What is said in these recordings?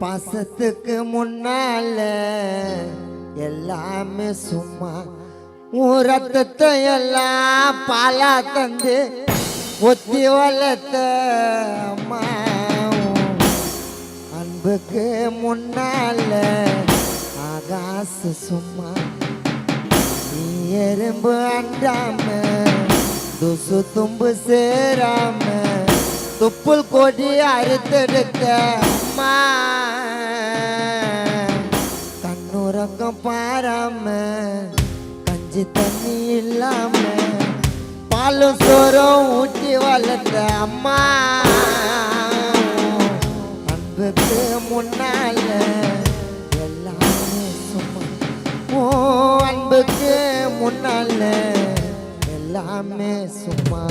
பாசத்துக்கு முன்னால எல்லாமே சும்மா ரத்தத்தை எல்லாம் பாலா தந்து ஒத்தி வளர்த்த அம்மா அன்புக்கு முன்னால ஆகாச சும்மா நீ எறும்பு அண்டாம துசு தும்பு சேராம துப்புல் கொடி அறுத்தெடுத்த அம்மா கண்ணுறக்கம் பாராம கஞ்சி தண்ணி இல்லாம பாலும் சோறும் ஊட்டி வளர்த்த அம்மா அன்புக்கு முன்னால எல்லாமே சும்மா ஓ அன்புக்கு முன்னால எல்லாமே சும்மா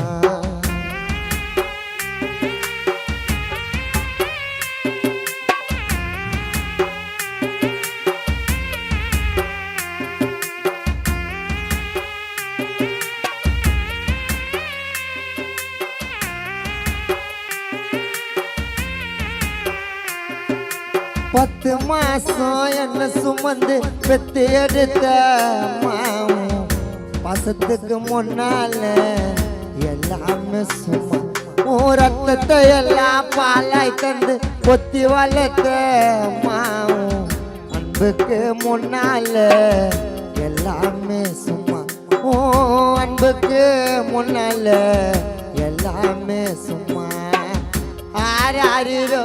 பத்து மாசம் என்ன சுமந்து பெத்து எடுத்த அம்மாவும் பாசத்துக்கு முன்னால எல்லாமே சும்மா ரத்தத்தை எல்லாம் பாலாய் தந்து கொத்தி வளர்த்த அம்மாவும் அன்புக்கு முன்னால எல்லாமே சும்மா அன்புக்கு முன்னால எல்லாமே சும்மா ஆராரிரோ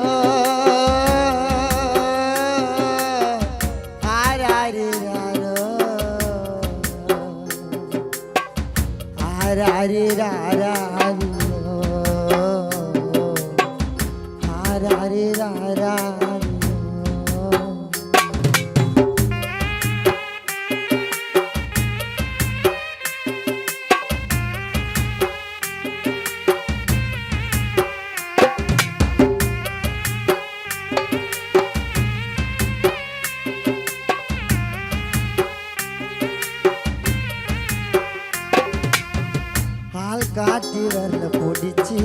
காட்டி வரல பிடிச்சி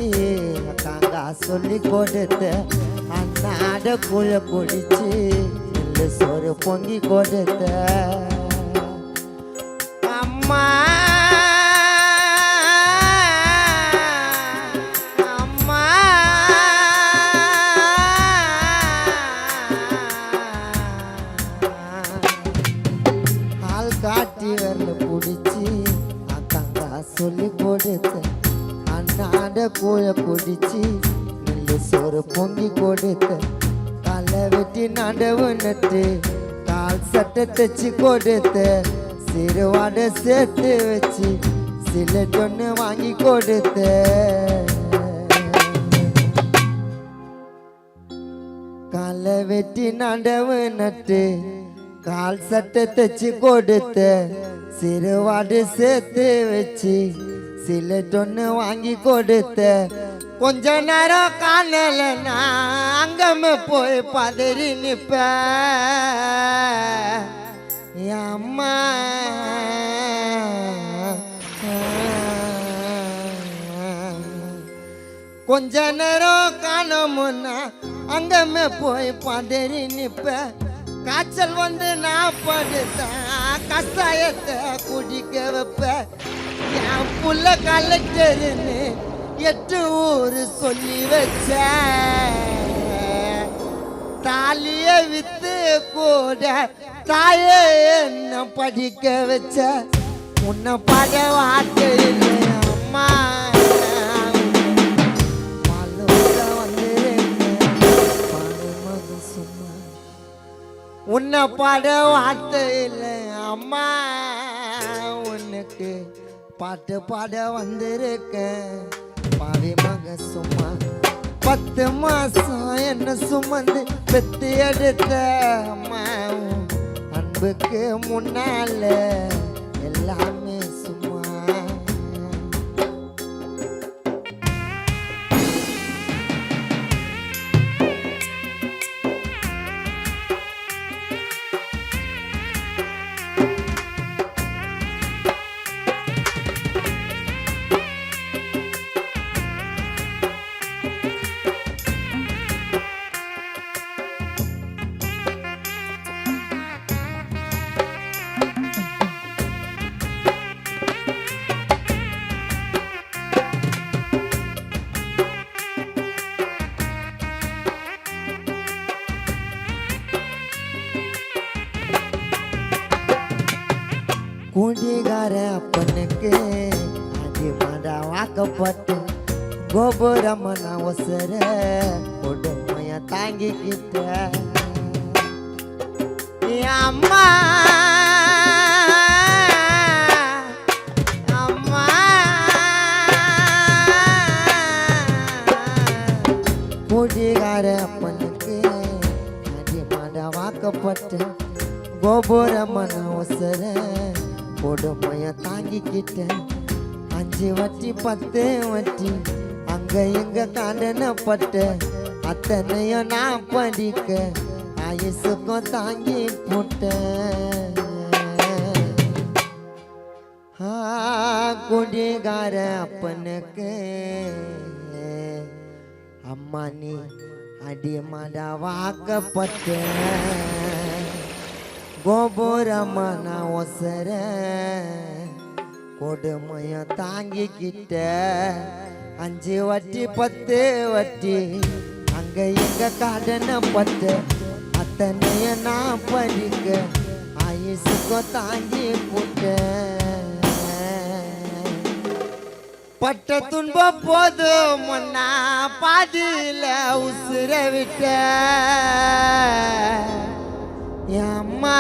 காங்கா சொல்லி கொடுத்த அண்ணாட குழ குடிச்சு இல்லை சோறு பொங்கி கொடுத்த அம்மா அம்மா ஆள் காட்டி வரல பிடிச்சி சொல்லி கொடுத்த அண்ணாட கூழ குடிச்சு நெல்லு சோறு பொங்கி கொடுத்த தலை வெட்டி நடவு நட்டு கால் சட்டை தைச்சு கொடுத்த சிறுவாடை சேர்த்து வச்சு சில டொன்னு வாங்கி கொடுத்த காலை வெட்டி நடவு நட்டு கால் சட்டை தைச்சு கொடுத்த சிறுவாடு சேர்த்து வச்சு சில டொன்னு வாங்கி கொடுத்த கொஞ்ச நேரம் காணல நான் அங்கமே போய் பதறி நிப்ப அம்மா கொஞ்ச நேரம் காணமுன்னா அங்கமே போய் பதறி நிப்ப காய்ச்சல் வந்து நான் படுத்தேன் கஷாயத்தை குடிக்க வைப்ப என் புள்ள கலெக்டர்னு 8 ஊர் சொல்லி வச்ச தாலிய வித்து கூட தாயே என்ன படிக்க வச்ச உன்னை பட வார்த்தை அம்மா உன்னை பாட வார்த்தை இல்லை அம்மா உனக்கு பாட்டு பாட வந்திருக்கேன் பாவி மக சும்மா 10 மாசம் என்ன சுமந்து பெத்து எடுத்த அம்மா அன்புக்கு முன்னால எல்லாமே சும்மா குடிகார அப்பனுக்கு அடிமடா வாக்கப்பட்டு கோபுரமன ஒசர கொடுமைய தாங்கிக்கிட்ட அம்மா அம்மா குடிகார அப்பனுக்கு அடிமடா வாக்கப்பட்டு கோபுரமன ஒசர கொடுமைய தாங்கிக்கிட்ட 5 வட்டி 10 வட்டி அங்க எங்க காண்டனப்பட்ட அத்தனையும் நான் படிக்க ஆயுசுக்கும் தாங்கி போட்டேன் குடிகார அப்பனுக்கு அம்மா நீ அடிமடா வாக்கப்பட்ட கோபுரமான ஒசர கொடுமைய தாங்கிக்கிட்ட 5 வட்டி 10 வட்டி அங்க எங்க காடனப்பட்ட அத்தனைய நான் படிக்க ஆயுசுக்கும் தாங்கி போட்ட பட்ட துன்பம் போதும் முன்னா பாதியில உசுர விட்ட அம்மா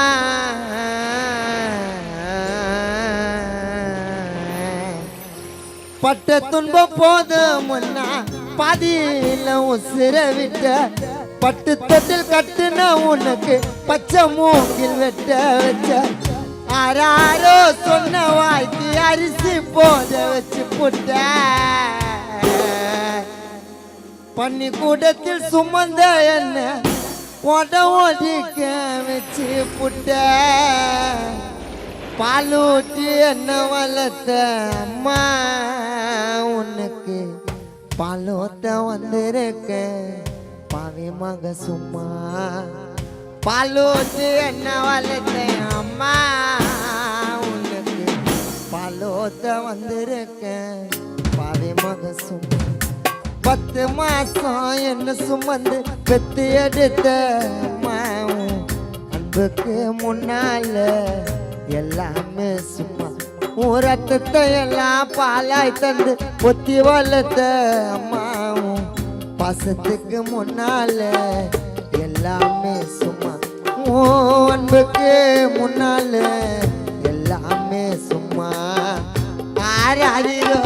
பட்ட துன்பம் போதும் முன்னா பாதியில உசுர விட்ட பட்டு தொட்டில் கட்டுன உனக்கு பச்சை மூங்கில் வெட்ட வச்ச ஆராரோ சொன்ன வாய்க்கு அரிசி போத வச்சு புட்ட பன்னி கூடத்தில் சுமந்த என்ன ஓடிக்க வச்சு புட்ட பாலூட்டி என்ன வளர்த்த அம்மா உனக்கு பாலூத்த வந்திருக்க பாவி மக சும்மா பாலூட்டி என்ன வளர்த்த அம்மா உனக்கு பாலூத்த வந்திருக்க பாவி மக சும்மா 10 மாசம் என்ன சுமந்து பெத்து எடுத்த அம்மாவும் அன்புக்கு முன்னால எல்லாமே சும்மா ரத்தத்தை எல்லாம் பாலாய் தந்து பொத்தி வளர்த்த அம்மாவும் பாசத்துக்கு முன்னால எல்லாமே சும்மா அன்புக்கு முன்னால எல்லாமே சும்மா ஆராரிரோ